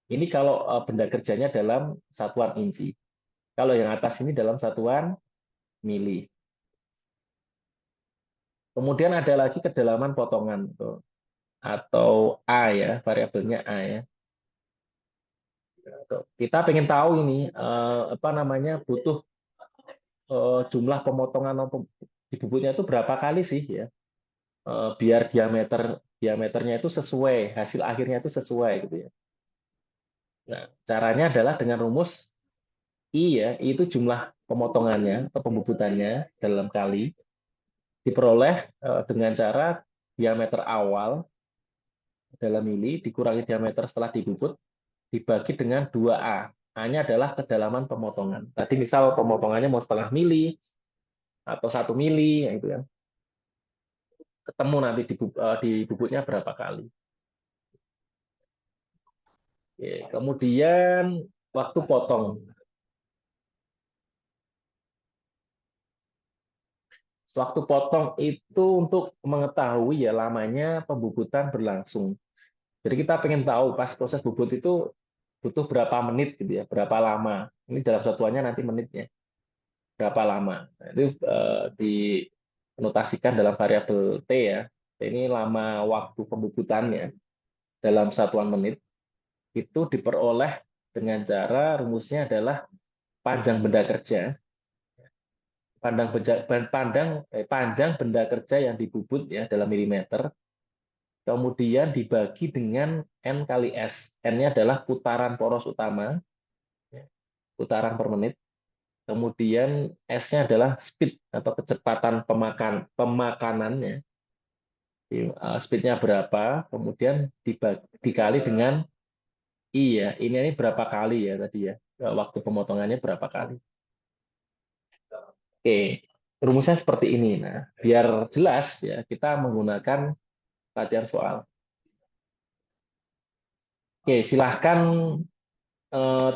Ini kalau benda kerjanya dalam satuan inci. Kalau yang atas ini dalam satuan mili. Kemudian ada lagi kedalaman potongan atau A ya, variabelnya A ya. Kita pengen tahu ini apa namanya butuh jumlah pemotongan di bubutnya itu berapa kali sih ya, biar diameternya itu sesuai, hasil akhirnya itu sesuai gitu ya. Nah, caranya adalah dengan rumus I ya, I itu jumlah pemotongannya atau pembubutannya dalam kali, diperoleh dengan cara diameter awal dalam mili dikurangi diameter setelah dibubut dibagi dengan 2A. A-nya adalah kedalaman pemotongan. Tadi misal pemotongannya mau setengah mili atau 1 mili, ya itu ya. Ketemu nanti di bubutnya berapa kali. Oke, kemudian waktu potong. Waktu potong itu untuk mengetahui ya lamanya pembubutan berlangsung. Jadi kita pengen tahu pas proses bubut itu butuh berapa menit gitu ya, berapa lama. Ini dalam satuannya nanti menitnya. Berapa lama. Nah, itu dinotasikan dalam variabel T ya. Ini lama waktu pembubutannya dalam satuan menit. Itu diperoleh dengan cara rumusnya adalah panjang benda kerja. Panjang benda kerja yang dibubut ya dalam milimeter, kemudian dibagi dengan N kali S. N-nya adalah putaran poros utama, putaran per menit. Kemudian S-nya adalah speed atau kecepatan pemakanannya. Speed-nya berapa, kemudian dikali dengan I ya. Ini berapa kali ya tadi ya. Waktu pemotongannya berapa kali. Oke, rumusnya seperti ini. Nah, biar jelas ya, kita menggunakan latihan soal. Oke, silahkan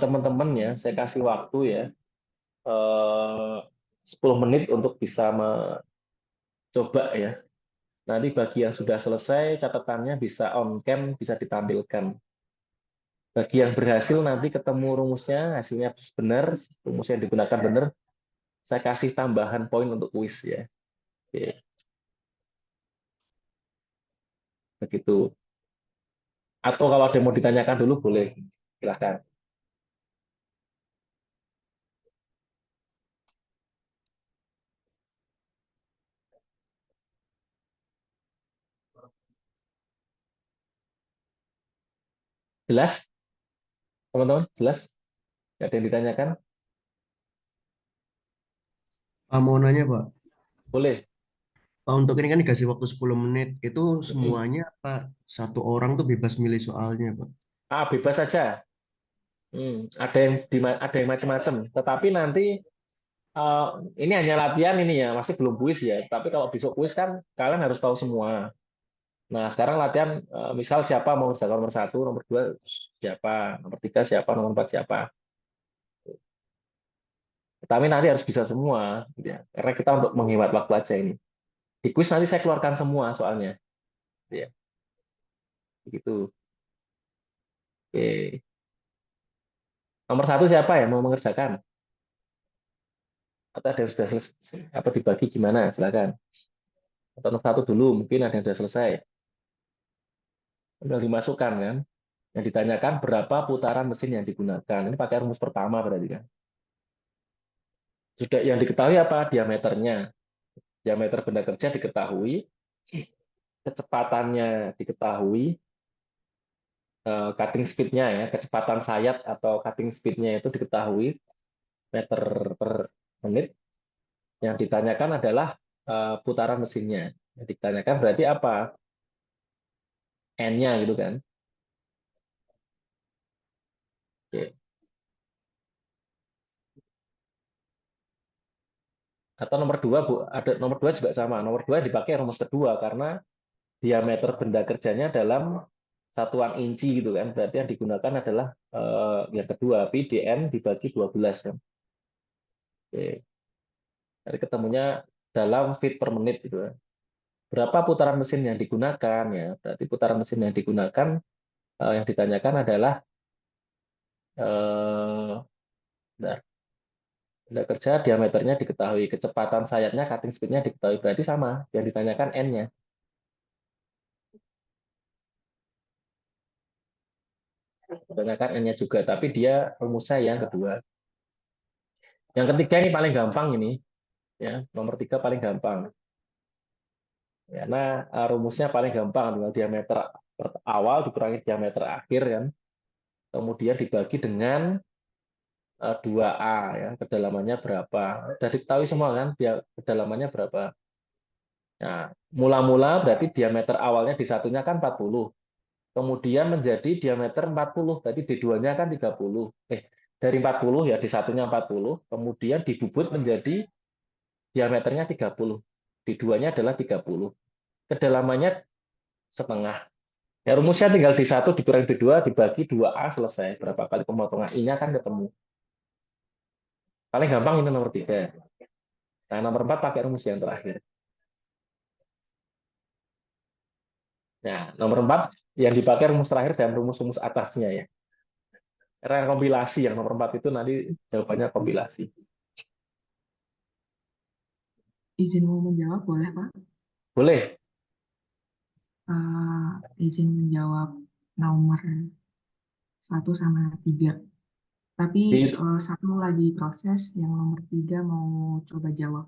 teman-teman ya, saya kasih waktu ya 10 menit untuk bisa mencoba ya. Nanti bagi yang sudah selesai, catatannya bisa on cam, bisa ditampilkan. Bagi yang berhasil nanti ketemu rumusnya, hasilnya benar, rumus yang digunakan benar, saya kasih tambahan poin untuk kuis ya. Oke, begitu. Atau kalau ada yang mau ditanyakan dulu boleh, silahkan. Jelas, teman-teman? Jelas? Nggak ada yang ditanyakan? Mau nanya, Pak. Boleh. Untuk ini kan dikasih waktu 10 menit. Itu Mm-mm. semuanya apa? Satu orang tuh bebas milih soalnya, Pak. Bebas saja. Ada yang macam-macam. Tetapi nanti eh, ini hanya latihan ini ya, masih belum kuis ya. Tapi kalau besok kuis kan kalian harus tahu semua. Nah, sekarang latihan misal siapa mau mengerjakan nomor 1, nomor 2 siapa, nomor 3 siapa, nomor 4 siapa. Tapi nanti harus bisa semua, gitu ya. Karena kita untuk menghemat waktu aja ini. Di kuis nanti saya keluarkan semua soalnya. Gitu ya. Begitu. Oke. Nomor 1 siapa ya mau mengerjakan? Atau ada yang sudah selesai? Apa dibagi gimana? Silakan. Atau nomor 1 dulu, mungkin ada yang sudah selesai. Tinggal dimasukkan kan. Yang ditanyakan berapa putaran mesin yang digunakan. Ini pakai rumus pertama berarti kan. Sudah yang diketahui apa? Diameternya. Diameter benda kerja diketahui, kecepatannya diketahui, cutting speed-nya ya, kecepatan sayap atau cutting speed-nya itu diketahui meter per menit. Yang ditanyakan adalah putaran mesinnya. Yang ditanyakan berarti apa? N-nya gitu kan. Oke. Atau nomor dua, Bu, ada nomor dua juga sama. Nomor dua dipakai rumus kedua karena diameter benda kerjanya dalam satuan inci gitu kan. Berarti yang digunakan adalah yang kedua, pi dn dibagi 12 kan. Oke. Jadi ketemunya dalam feet per menit gitu kan. Berapa putaran mesin yang digunakan ya? Berarti putaran mesin yang digunakan yang ditanyakan adalah eh, bentar. Benda kerja diameternya diketahui, kecepatan sayapnya, cutting speed-nya diketahui. Berarti sama, yang ditanyakan N-nya. Ditanyakan N-nya juga, tapi dia rumusnya yang kedua. Yang ketiga ini paling gampang ini, ya nomor tiga paling gampang. Karena rumusnya paling gampang, tinggal diameter awal dikurangi diameter akhir kan, kemudian dibagi dengan 2A ya, kedalamannya berapa. Sudah diketahui semua kan, dia kedalamannya berapa. Nah, mula-mula berarti diameter awalnya di satunya kan 40. Kemudian menjadi diameter 40, berarti D2-nya kan 30. Dari 40 ya, di satunya 40, kemudian dibubut menjadi diameternya 30. D2-nya adalah 30. Kedalamannya setengah. Ya rumusnya tinggal di satu dikurangi D2 dibagi 2A selesai. Berapa kali pemotongan I-nya kan ketemu. Paling gampang ini nomor 3. Nah, nomor 4 pakai rumus yang terakhir. Nah, nomor 4 yang dipakai rumus terakhir dan rumus-rumus atasnya ya. Karena kompilasi yang nomor 4 itu nanti jawabannya kompilasi. Izin mau menjawab boleh Pak? Boleh. Izin menjawab nomor 1 sama 3. Tapi Di, satu lagi proses, yang nomor 3 mau coba jawab.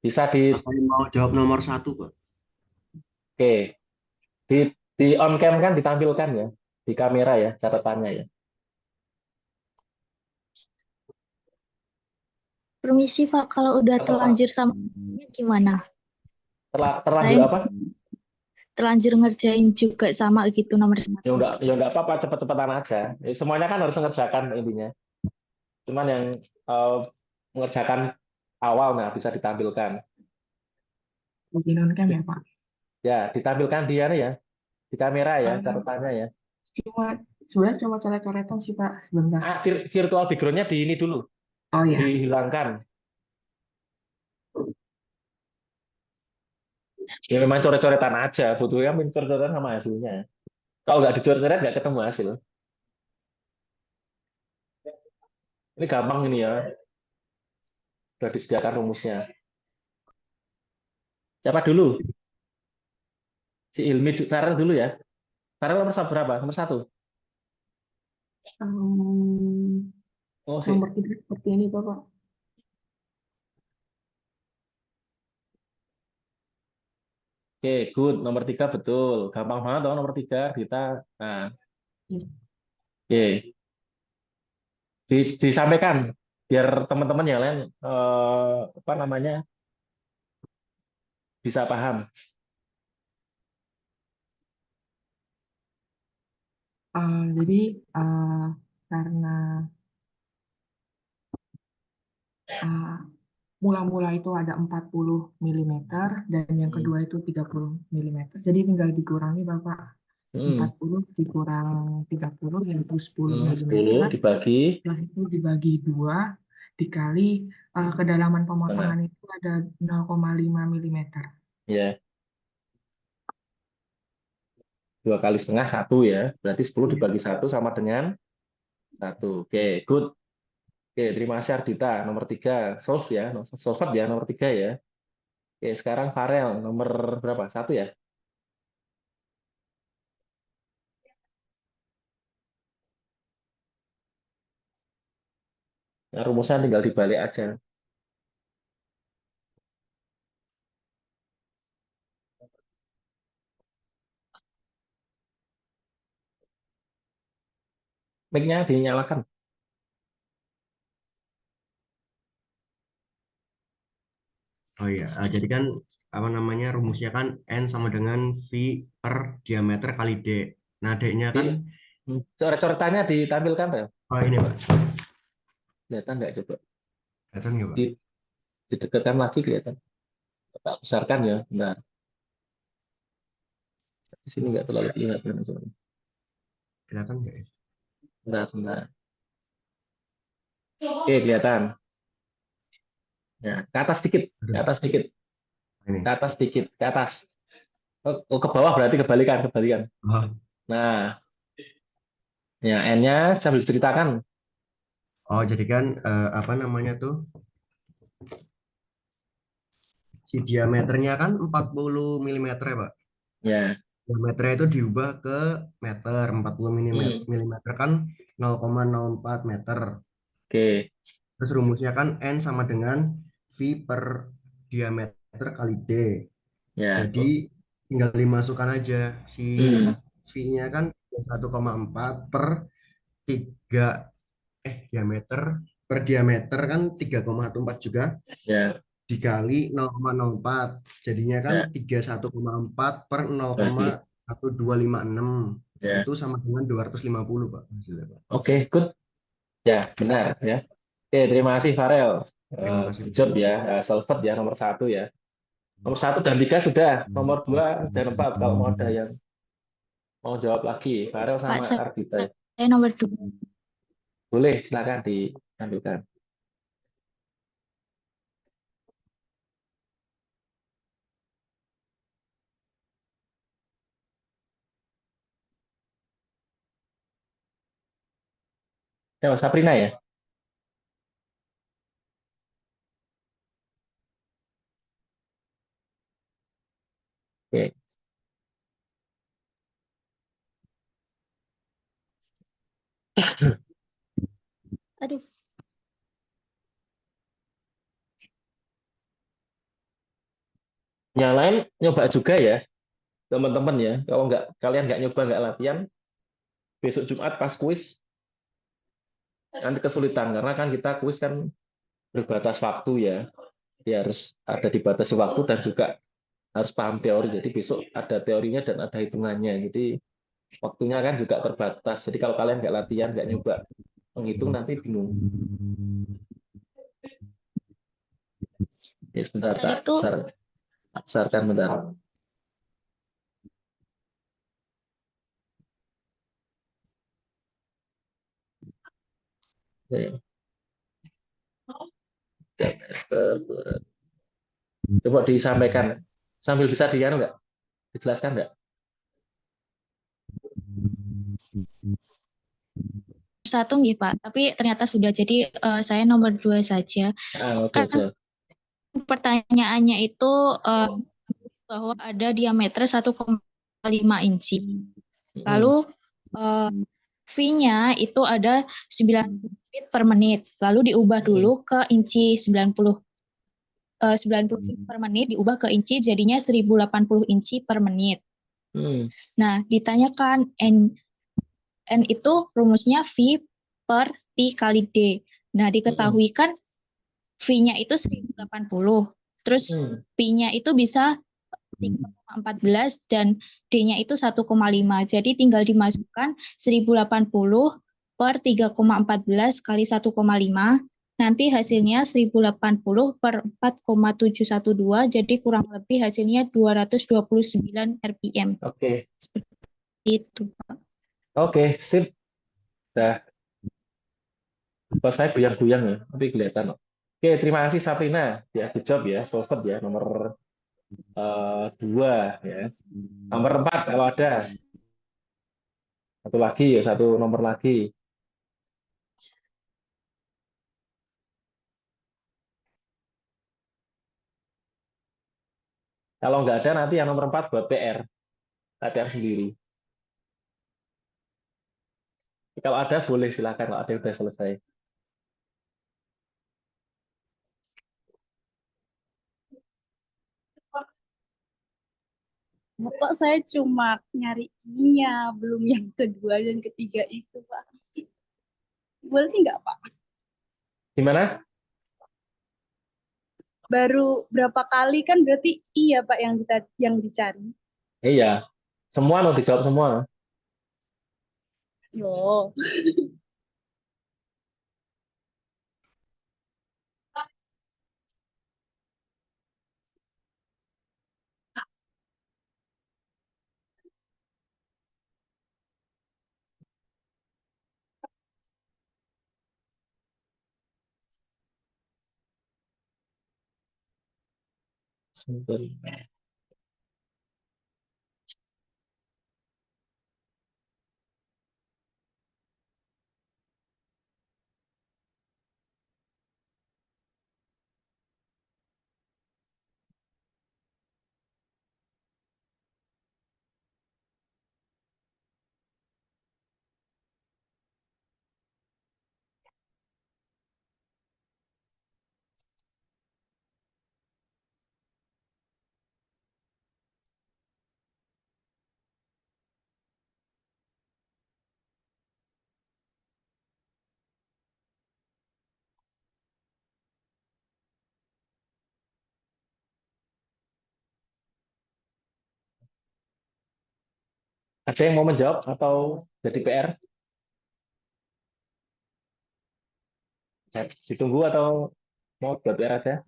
bisa di Saya mau jawab nomor 1, Pak. oke. Di on cam kan ditampilkan ya di kamera ya catatannya ya. Permisi Pak, kalau udah Apa Pak? terlanjur sama gimana? Terlanjur Saya apa? terlanjur ngerjain juga sama gitu nomor Ya 1. enggak apa-apa cepet-cepetan aja. Ya, semuanya kan harus mengerjakan intinya. Cuman yang mengerjakan awal nah bisa ditampilkan. Izin on cam ya Pak. Ya, ditampilkan dia nih ya di kamera ya Eh, catatannya ya. cuma sebenarnya cuma coret-coretan sih Pak sebentar. Virtual background-nya di ini dulu, Oh ya, dihilangkan. Ya memang coret-coretan aja, fotonya coret-coretan sama hasilnya. Kalau nggak dicoret-coret nggak ketemu hasil. Ini gampang ini ya, sudah disediakan rumusnya. Siapa dulu? Si Ilmi Farel dulu ya. Farel nomor berapa? Nomor 1. em, Oh sih. nomor 3 seperti ini Bapak. Oke, good. Nomor 3 betul. Gampang banget dong nomor 3. Kita, nah, Ya. oke. Disampaikan biar teman-teman yang lain apa namanya bisa paham. Jadi karena uh, mula-mula itu ada 40 milimeter dan yang Hmm. kedua itu 30 milimeter. Jadi tinggal dikurangi Bapak. Hmm. 40 dikurang 30 yaitu 10 10 milimeter. dibagi Setelah itu dibagi 2 dikali kedalaman setengah. pemotongan itu ada 0,5 milimeter. Ya, 2 kali setengah 1 ya. Berarti 10 Ya. dibagi 1 sama dengan 1. Oke, good. Oke, terima kasih Ardita. Nomor 3, solve ya. Solve ya, nomor 3 ya. Oke, sekarang Farel, nomor berapa? 1 ya? Nah, rumusnya tinggal dibalik aja. Mic-nya dinyalakan. Oh iya, jadi kan apa namanya rumusnya kan N sama dengan V per diameter kali D. Nah, D-nya Di kan, coret-coretannya ditampilkan ya. oh ini Pak, Kelihatan nggak coba? kelihatan nggak Pak? Di, didekatkan lagi kelihatan. Tak besarkan ya. Bentar. Di sini nggak terlalu kelihatan. Kelihatan nggak ya? Bentar, bentar. Oke, kelihatan. Ya, ke atas sedikit, ke Aduh, atas sedikit, ini. ke atas sedikit, ke atas. Oh, ke bawah berarti kebalikan, kebalikan. Oh, Nah, ya N-nya sambil diceritakan. oh jadi kan apa namanya tuh si diameternya kan 40 milimeter ya Pak. Ya. Diameternya itu diubah ke meter, 40 Hmm, milimeter kan 0,04 meter. oke. Terus rumusnya kan N sama dengan V per diameter kali D. Ya. Jadi tinggal dimasukkan aja si Hmm, V-nya kan 1,4 per 3 diameter per diameter kan 3,14 juga ya, dikali 0,04 jadinya kan ya. 31,4 per Bagi. 0,1256 Ya. itu sama dengan 250 Pak hasilnya, Pak. Oke, good. Ya, benar ya. Oke, terima kasih Farel. Terima kasih Good Pak. job ya. Salford ya nomor satu ya. Nomor satu dan tiga sudah. Nomor dua dan empat kalau mau ada yang mau jawab lagi. Farel Pak, sama Ardita ya. saya nomor 2. Boleh, silakan ditampilkan. Ya, Sabrina ya. Oke. Aduh. Yang lain nyoba juga ya, teman-teman ya. Kalau nggak kalian nggak nyoba nggak latihan, besok Jumat pas kuis nanti kesulitan karena kan kita kuis kan berbatas waktu ya. Dia harus ada dibatasi waktu dan juga harus paham teori. Jadi besok ada teorinya dan ada hitungannya. Jadi waktunya kan juga terbatas. Jadi kalau kalian nggak latihan, nggak nyoba menghitung nanti bingung. Ya sebentar Dan tak itu besarkan bentar. Oke. Coba disampaikan sambil bisa nggak? Dijelaskan nggak? satu nggih Pak, tapi ternyata sudah jadi saya nomor 2 saja. Oke, Kan oke. pertanyaannya itu bahwa ada diameter 1,5 inci. Mm, Lalu V-nya itu ada 9 feet per menit. Lalu diubah mm, dulu ke inci 90 feet per menit diubah ke inci jadinya 1080 inci per menit. mm, Nah, ditanyakan N itu rumusnya V per Pi kali D. Nah, mm, diketahui kan V-nya itu 1080. Terus mm. Pi-nya itu bisa 3,14 dan D-nya itu 1,5. Jadi tinggal dimasukkan 1080 per 3,14 kali 1,5. Nanti hasilnya 1080 per 4,712. Jadi kurang lebih hasilnya 229 RPM. Oke, Itu. oke, sip. Dah, pas saya goyang-goyang ya, tapi kelihatan kok. Oke, terima kasih Sabrina. Ya, good job ya, solved ya, nomor 2 ya. Nomor 4 kalau ada. Satu lagi ya, satu nomor lagi. Kalau nggak ada nanti yang nomor 4 buat PR. Latihan sendiri. Kalau ada boleh silakan kalau ada yang udah selesai. Bapak saya cuma nyari ininya, belum yang kedua dan ketiga itu, Pak. boleh nggak Pak? Gimana? Baru berapa kali kan berarti iya Pak yang dicari. Iya, semua mau dijawab semua. Yo. Sumber. Ada yang mau menjawab atau jadi PR? Ditunggu atau mau buat PR aja?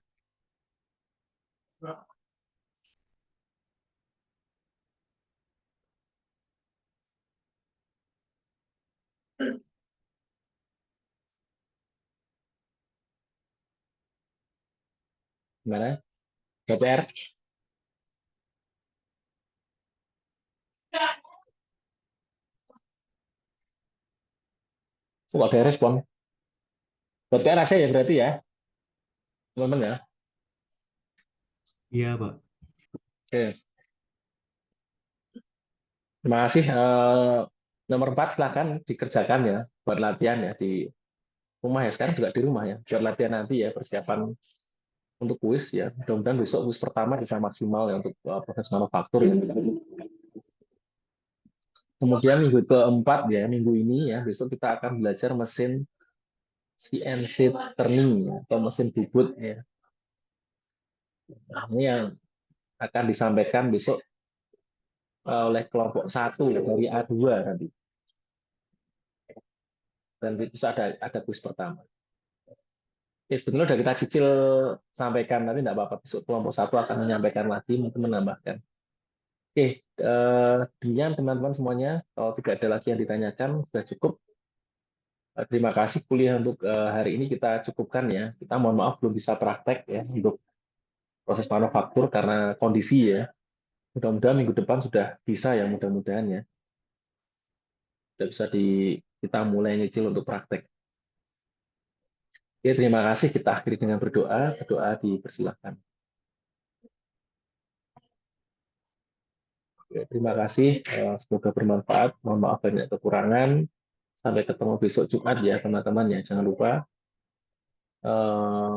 Gimana? Buat PR? Kok ada respon? Buat PR aja ya berarti ya, teman-teman ya. Iya, Pak. Oke. Terima kasih. Nomor 4 silahkan dikerjakan ya buat latihan ya di rumah ya. Sekarang juga di rumah ya. Buat latihan nanti ya persiapan untuk kuis ya. Mudah-mudahan besok kuis pertama bisa maksimal ya untuk proses manufaktur ya. Kemudian minggu keempat ya, minggu ini ya, besok kita akan belajar mesin CNC turning ya, atau mesin bubut ya. Nah, ini yang akan disampaikan besok oleh kelompok 1 dari A2 nanti. Dan bisa ada kuis pertama. Ya, sebetulnya udah kita cicil sampaikan, tapi tidak apa-apa. Besok kelompok 1 akan menyampaikan lagi, mungkin menambahkan. Oke, demikian teman-teman semuanya. Kalau tidak ada lagi yang ditanyakan, sudah cukup. Terima kasih kuliah untuk hari ini kita cukupkan ya. Kita mohon maaf belum bisa praktek ya untuk proses manufaktur karena kondisi ya. Mudah-mudahan minggu depan sudah bisa ya, mudah-mudahan ya. Sudah bisa kita mulai nyicil untuk praktek. Oke, terima kasih. Kita akhiri dengan berdoa. Berdoa dipersilakan. Oke, terima kasih. Semoga bermanfaat. Mohon maaf banyak kekurangan. Sampai ketemu besok Jumat ya teman-teman ya. Jangan lupa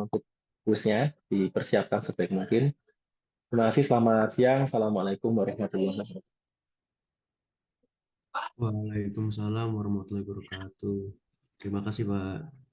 untuk kuisnya dipersiapkan sebaik mungkin. Terima kasih. Selamat siang. Assalamualaikum warahmatullahi wabarakatuh. Waalaikumsalam warahmatullahi wabarakatuh. Terima kasih, Pak.